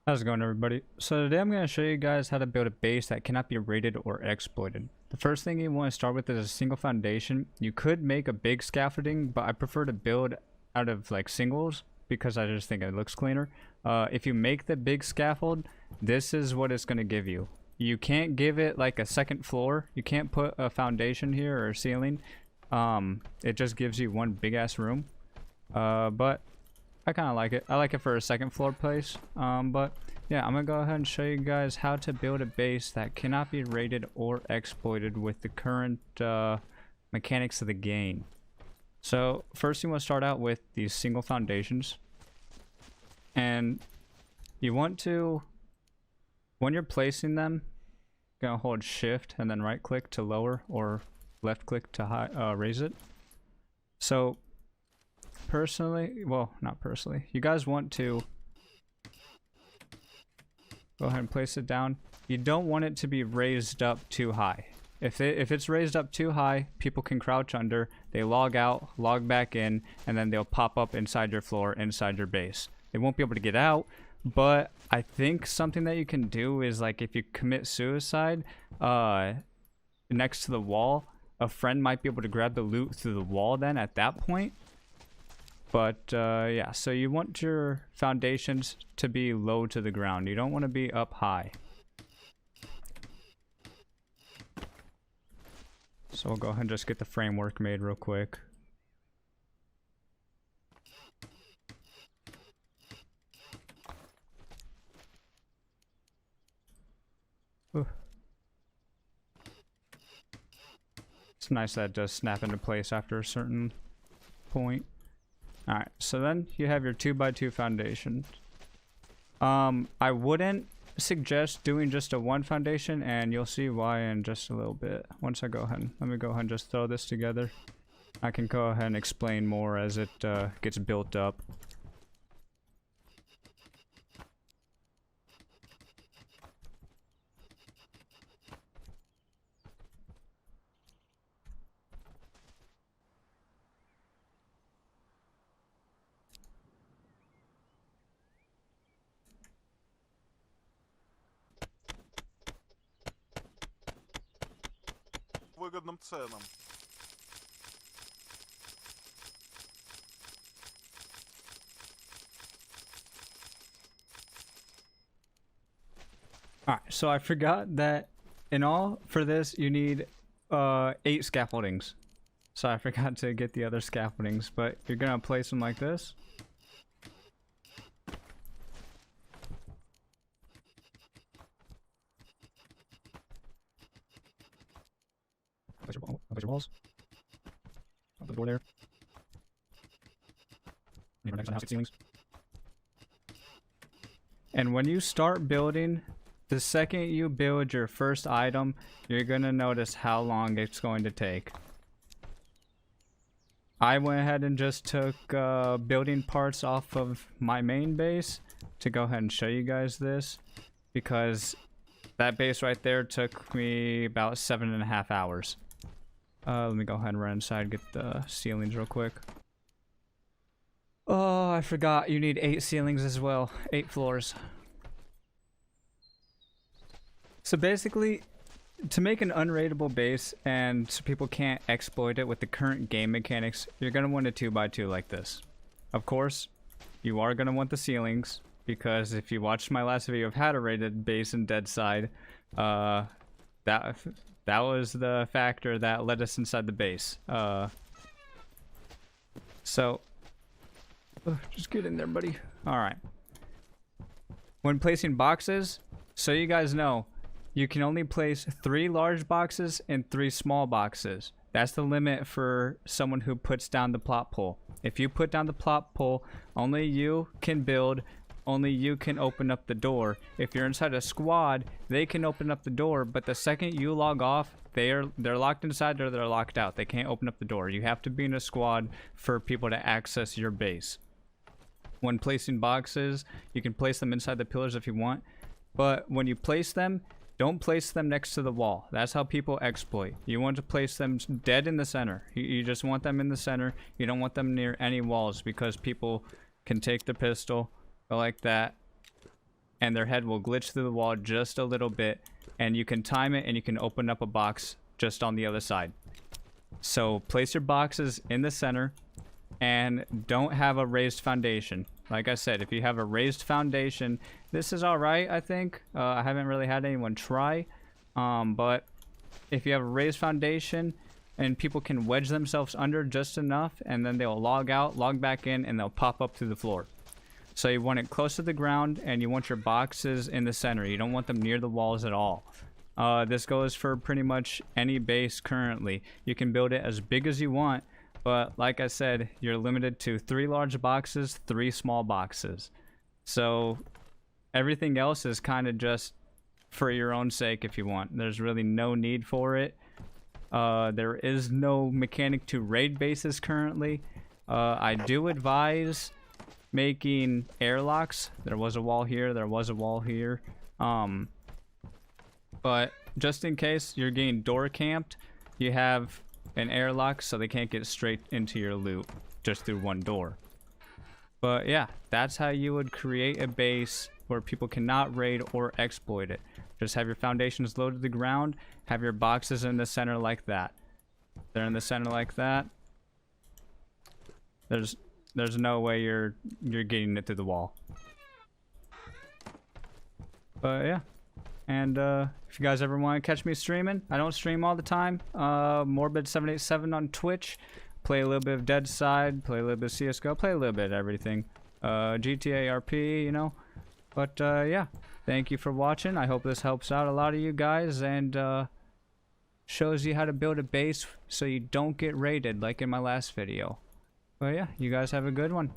How's it going, everybody? So today I'm going to show you guys how to build a base that cannot be raided or exploited. The first thing you want to start with is a single foundation. You could make a big scaffolding, but I prefer to build out of like singles because I just think it looks cleaner. If you make the big scaffold, this is what it's going to give you. You can't give it like a second floor. You can't put a foundation here or a ceiling. It just gives you one big ass room. But I kind of like it. I like it for a second floor place. But yeah, I'm gonna go ahead and show you guys how to build a base that cannot be raided or exploited with the current mechanics of the game. So first you want to start out with these single foundations. And you want to, when you're placing them, you're gonna hold shift and then right click to lower or left click to raise it. So personally, well, not personally, you guys want to go ahead and place it down. You don't want it to be raised up too high. If it's raised up too high, people can crouch under, they log out, log back in, and then they'll pop up inside your floor, inside your base. They won't be able to get out, but I think something that you can do is, like, if you commit suicide next to the wall, a friend might be able to grab the loot through the wall then at that point. But yeah, so you want your foundations to be low to the ground. You don't want to be up high. So we'll go ahead and just get the framework made real quick. Ooh. It's nice that it does snap into place after a certain point. Alright, so then you have your 2x2 foundation. I wouldn't suggest doing just a one foundation, and you'll see why in just a little bit. Once I go ahead, let me go ahead and just throw this together. I can go ahead and explain more as it gets built up. Выгодным ценам. Alright, so I forgot that in all for this you need 8 scaffoldings. So I forgot to get the other scaffoldings, but you're gonna place them like this. Place your walls. Open the door there. Neighbor next to the house gets ceilings. And when you start building, the second you build your first item, you're gonna notice how long it's going to take. I went ahead and just took building parts off of my main base to go ahead and show you guys this, because that base right there took me about 7.5 hours. Let me go ahead and run inside and get the ceilings real quick. Oh, I forgot. You need 8 ceilings as well. 8 floors. So basically, to make an unraidable base and so people can't exploit it with the current game mechanics, you're going to want a 2x2 like this. Of course, you are going to want the ceilings, because if you watched my last video of how to raid a base in Deadside, that was the factor that led us inside the base. So, just get in there, buddy. Alright. When placing boxes, so you guys know, you can only place 3 large boxes and 3 small boxes. That's the limit for someone who puts down the plot pole. If you put down the plot pole, only you can build, only you can open up the door. If you're inside a squad, they can open up the door, but the second you log off, they're locked inside or they're locked out. They can't open up the door. You have to be in a squad for people to access your base. When placing boxes, you can place them inside the pillars if you want, but when you place them, don't place them next to the wall. That's how people exploit. You want to place them dead in the center. You just want them in the center. You don't want them near any walls, because people can take the pistol, go like that, and their head will glitch through the wall just a little bit, and you can time it and you can open up a box just on the other side. So place your boxes in the center and don't have a raised foundation. Like I said, if you have a raised foundation, this is alright, I think. I haven't really had anyone try, but if you have a raised foundation and people can wedge themselves under just enough, and then they'll log out, log back in, and they'll pop up through the floor. So you want it close to the ground, and you want your boxes in the center. You don't want them near the walls at all. This goes for pretty much any base currently. You can build it as big as you want, but like I said, you're limited to 3 large boxes, 3 small boxes. So everything else is kind of just for your own sake if you want. There's really no need for it. There is no mechanic to raid bases currently. I do advise making airlocks. There was a wall here, there was a wall here. But just in case you're getting door camped, you have an airlock so they can't get straight into your loot just through one door. But yeah, that's how you would create a base where people cannot raid or exploit it. Just have your foundations low to the ground, have your boxes in the center like that. They're in the center like that. There's no way you're getting it through the wall. But yeah. And if you guys ever want to catch me streaming, I don't stream all the time. Morbid787 on Twitch. Play a little bit of Deadside, play a little bit of CSGO, play a little bit of everything. GTA RP, you know. But yeah, thank you for watching. I hope this helps out a lot of you guys and shows you how to build a base so you don't get raided like in my last video. But yeah, you guys have a good one.